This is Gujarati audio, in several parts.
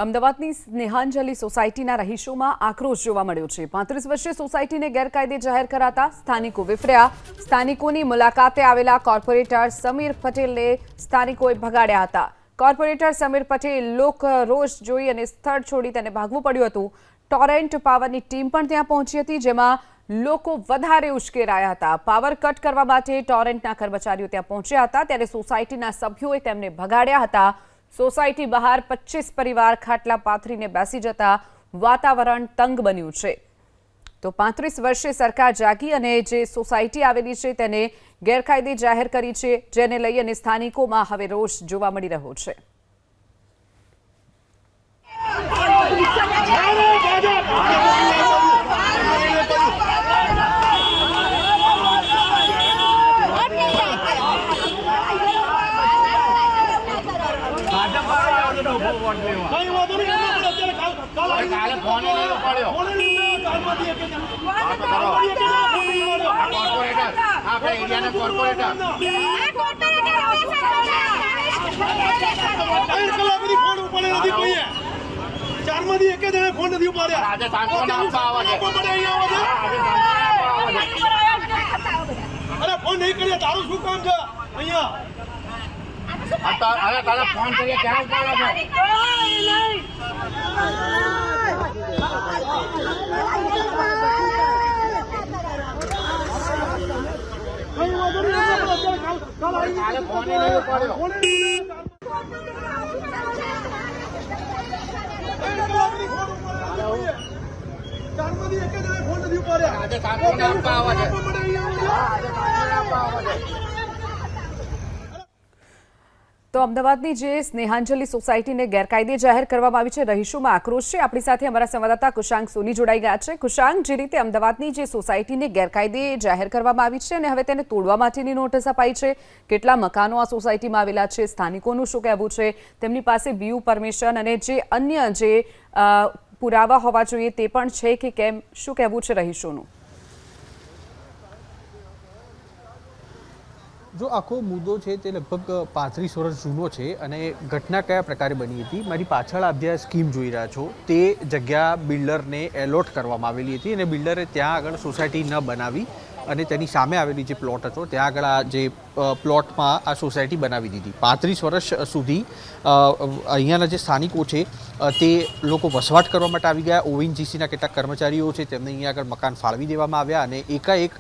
અમદાવાદની સ્નેહાંજલિ સોસાયટીના રહીશોમાં આક્રોશ જોવા મળ્યો છે। 35 વર્ષીય સોસાયટીને ગેરકાયદે જાહેર કરાતા સ્થાનિકો વિફર્યા। સ્થાનિકોની મુલાકાતે આવેલા કોર્પોરેટર સમીર પટેલને સ્થાનિકોએ ભગાડ્યા હતા। કોર્પોરેટર સમીર પટેલ લોકરોષ જોઈ અને સ્થળ છોડી તેને ભાગવું પડ્યું હતું। ટોરેન્ટ પાવરની ટીમ પણ ત્યાં પહોંચી હતી, જેમાં લોકો વધારે ઉશ્કેરાયા હતા। પાવર કટ કરવા માટે ટોરેન્ટના કર્મચારીઓ ત્યાં પહોંચ્યા હતા, ત્યારે સોસાયટીના સભ્યોએ તેમને ભગાડ્યા હતા। સોસાયટી બહાર 25 પરિવાર ખાટલા પાથરીને બેસી જતા વાતાવરણ તંગ બન્યું છે। તો 35 વર્ષે સરકાર જાગી અને જે સોસાયટી આવેલી છે તેને ગેરકાયદે જાહેર કરી છે, જેને લઈ અને સ્થાનિકોમાં હવે રોષ જોવા મળી રહ્યો છે। ફોન નહીં કરીએ તારું શું કામ છે અહીંયા? ફોન કરીએ ક્યાં ઉપાડે તો અમદાવાદની જે સ્નેહાંજલિ સોસાયટીને ગેરકાયદે જાહેર કરવામાં આવી છે, રહીશોમાં આક્રોશ છે। આપણી સાથે અમારા સંવાદદાતા કુશાંક સોની જોડાઈ ગયા છે। કુશાંક, જે રીતે અમદાવાદની જે સોસાયટીને ગેરકાયદે જાહેર કરવામાં આવી છે અને હવે તેને તોડવા માટેની નોટિસ અપાઈ છે, કેટલા મકાનો આ સોસાયટીમાં આવેલા છે, સ્થાનિકોનું શું કહેવું છે, તેમની પાસે બીયુ પરમિશન અને જે અન્ય જે પુરાવા હોવા જોઈએ તે પણ છે કે કેમ, શું કહેવું છે રહીશોનું? જો આખો મુદ્દો છે તે લગભગ 35 વર્ષ જૂનો છે અને ઘટના કયા પ્રકારે બની હતી, મારી પાછળ આપ જે સ્કીમ જોઈ રહ્યા છો તે જગ્યા બિલ્ડરને એલોટ કરવામાં આવેલી હતી અને બિલ્ડરે ત્યાં આગળ સોસાયટી ન બનાવી અને તેની સામે આવેલી જે પ્લોટ હતો ત્યાં આગળ આ જે પ્લોટમાં આ સોસાયટી બનાવી દીધી। 35 વર્ષ સુધી અહીંયાના જે સ્થાનિકો છે તે લોકો વસવાટ કરવા માટે આવી ગયા। ઓએનજીસીના કેટલાક કર્મચારીઓ છે તેમને અહીંયા આગળ મકાન ફાળવી દેવામાં આવ્યા અને એકાએક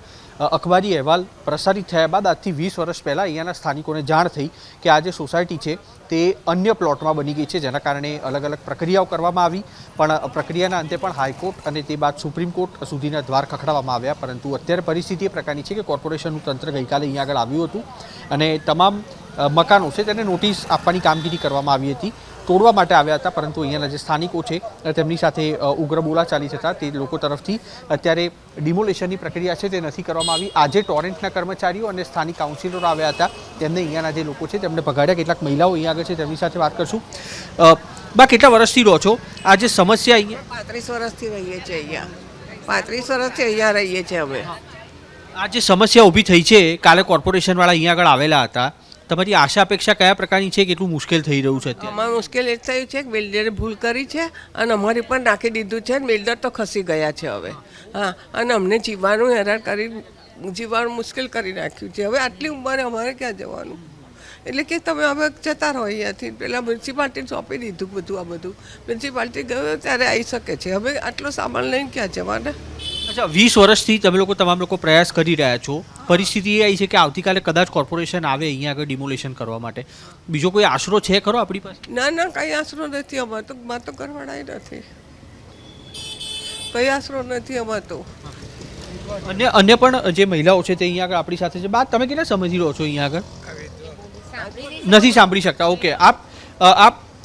અખબારી અહેવાલ પ્રસારિત થયા બાદ આજથી 20 વર્ષ પહેલાં અહીંયાના સ્થાનિકોને જાણ થઈ કે આ જે સોસાયટી છે તે અન્ય પ્લોટમાં બની ગઈ છે, જેના કારણે અલગ અલગ પ્રક્રિયાઓ કરવામાં આવી, પણ પ્રક્રિયાના અંતે પણ હાઈકોર્ટ અને તે બાદ સુપ્રીમ કોર્ટ સુધીના દ્વાર ખખડાવવામાં આવ્યા। પરંતુ અત્યારે પરિસ્થિતિ એ પ્રકારની છે કે કોર્પોરેશનનું તંત્ર ગઈકાલે અહીંયા આગળ આવ્યું હતું અને તમામ મકાનો છે તેને નોટિસ આપવાની કામગીરી કરવામાં આવી હતી, તોડવા માટે આવ્યા હતા, પરંતુ અહીંયાના જે સ્થાનિકો છે તેમની સાથે ઉગ્ર બોલાચાલી થતા તે લોકો તરફથી અત્યારે ડિમોલેશનની પ્રક્રિયા છે તે નથી કરવામાં આવી। આજે ટોરેન્ટના કર્મચારીઓ અને સ્થાનિક કાઉન્સિલરો આવ્યા હતા, તેમને અહીંયાના જે લોકો છે તેમને ભગાડ્યા। કેટલાક મહિલાઓ અહીંયા આગળ છે તેમની સાથે વાત કરશું। બા, કેટલા વર્ષથી રહો છો? આ જે સમસ્યા અહીંયા 35 વર્ષથી રહીએ છીએ અહીંયા, 35 વર્ષથી અહીંયા રહીએ છીએ અમે। આ જે સમસ્યા ઊભી થઈ છે, કાલે કોર્પોરેશનવાળા અહીંયા આગળ આવેલા હતા, તમારી આશા અપેક્ષા કયા પ્રકારની છે? કેટલું મુશ્કેલ થઈ રહ્યું છે અત્યારે? અમારું મુશ્કેલ એ થયું છે કે બિલ્ડરે ભૂલ કરી છે અને અમારી પણ નાખી દીધું છે, બિલ્ડર તો ખસી ગયા છે હવે। હા, અને અમને જીવવાનું હેરાન કરી, જીવવાનું મુશ્કેલ કરી નાખ્યું છે। હવે આટલી ઉંમરે અમારે ક્યાં જવાનું? એટલે કે તમે હવે જતા રહો અહીંયાથી, પહેલાં મ્યુનિસિપાલિટીને સોંપી દીધું બધું, આ બધું મ્યુનિસિપાલિટી ગયો ત્યારે આવી શકે છે, હવે આટલો સામાન લઈને ક્યાં જવાના? અચ્છા, 20 વર્ષથી તમે લોકો તમામ લોકો પ્રયાસ કરી રહ્યા છો, પરિસ્થિતિ એ આવી છે કે આવતીકાલે કદાચ કોર્પોરેશન આવે અહીંયા આગળ ડિમોલેશન કરવા માટે, બીજો કોઈ આશરો છે ખરો આપણી પાસે? ના ના, કંઈ આશરો નથી અમારે તો, માં તો કરવાડાય નથી, કંઈ આશરો નથી અમારે તો। અન્ય પણ જે મહિલાઓ છે તે અહીંયા આગળ આપણી સાથે છે। બા, તમે કેટલા સમયથી રહો છો અહીંયા આગળ? નથી સાંભળી શકતા? ઓકે, આપ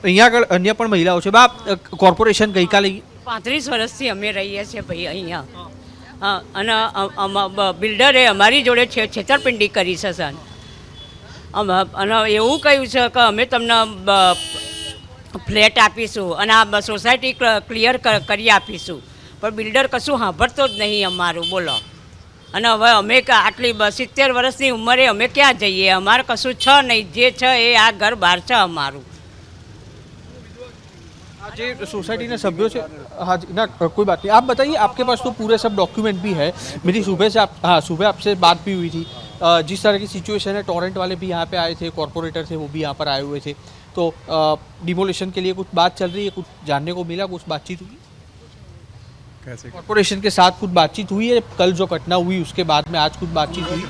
અહીંયા આગળ અન્ય પણ મહિલાઓ છે। બા, કોર્પોરેશન ગઈકાલે 35 વર્ષથી અમે રહીએ છીએ ભાઈ અહીંયા, હા, અને બિલ્ડરે અમારી જોડે છેતરપિંડી કરી છે સર, અને એવું કહ્યું છે કે અમે તમને ફ્લેટ આપીશું અને આ સોસાયટી ક્લિયર કરી આપીશું, પણ બિલ્ડર કશું સાંભળતો જ નહીં અમારું, બોલો। અને હવે અમે આટલી 70 વર્ષની ઉંમરે અમે ક્યાં જઈએ? અમારે કશું છે નહીં, જે છે એ આ ઘર બહાર છે અમારું। आज ये सोसाइटी ने सभ्यों से हाँ जी ना कोई बात नहीं, आप बताइए, आपके पास तो पूरे सब डॉक्यूमेंट भी है। मेरी सुबह से सुबह आपसे बात भी हुई थी। जिस तरह की सिचुएशन है, टोरेंट वाले भी यहाँ पे आए थे, कॉरपोरेटर थे वो भी यहाँ पर आए हुए थे, तो डिमोलिशन के लिए कुछ बात चल रही है, कुछ जानने को मिला, कुछ बातचीत हुई कैसे कॉरपोरेशन के साथ, कुछ बातचीत हुई है? कल जो घटना हुई उसके बाद में आज कुछ बातचीत हुई?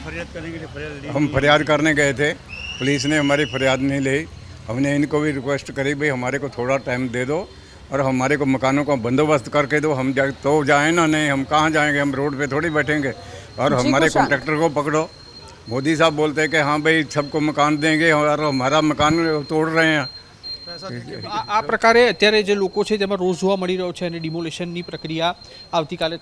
हम फरियाद करने गए थे, पुलिस ने हमारी फरियाद नहीं ली। हमने इनको भी रिक्वेस्ट करी भाई हमारे को थोड़ा टाइम दे दो और हमारे को मकानों का बंदोबस्त करके दो, हम तो जाए ना, नहीं हम कहाँ जाएंगे, हम रोड पे थोड़ी बैठेंगे। और जी, हमारे कुछ शांत। कॉन्ट्रैक्टर को पकड़ो। मोदी साहब बोलते हैं कि हाँ भाई सबको मकान देंगे और हमारा मकान तोड़ रहे हैं। આ પ્રકારે અત્યારે જે લોકો છે તેમાં રોષ જોવા મળી રહ્યો છે અને ડિમોલિશનની પ્રક્રિયા આવતીકાલે